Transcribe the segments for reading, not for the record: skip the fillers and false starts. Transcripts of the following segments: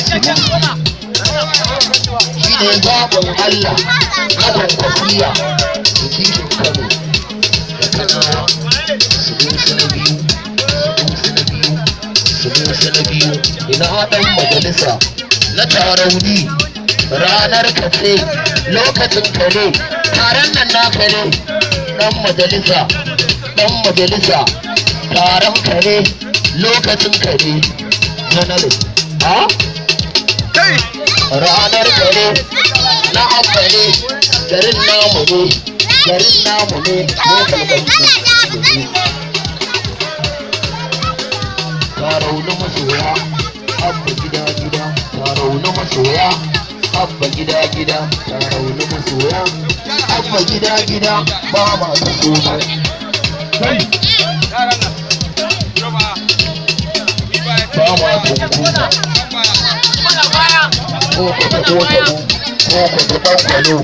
shi ne zaɓin Allah adon kwasiya da kishin Kano da Kanawa su na biyu ina ɗan majalisa na tarauni ranar kace lokacin kare taron nan na kare ɗan majalisa taron kare lokacin kare janale ha ranar kare na amfani garin namu ne tarauni masoya abba gida tarauni masoya abba gida tarauni masoya abba gida ba ma ta soma ba ma tunkuna ko ka ta kotalo ko ka ta ɗankwalo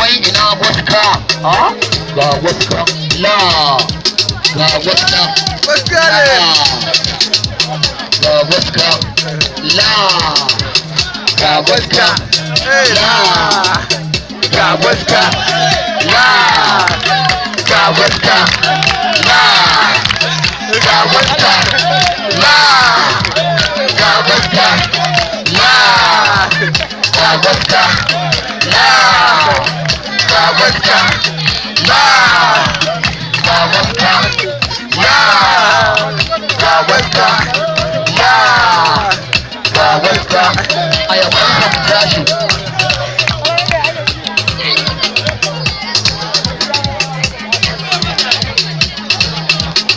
wai ina waska ga waska la ga waska ga waska la ga waska la ga waska la ga waska la ga waska la ga waska la ga waska la ga waska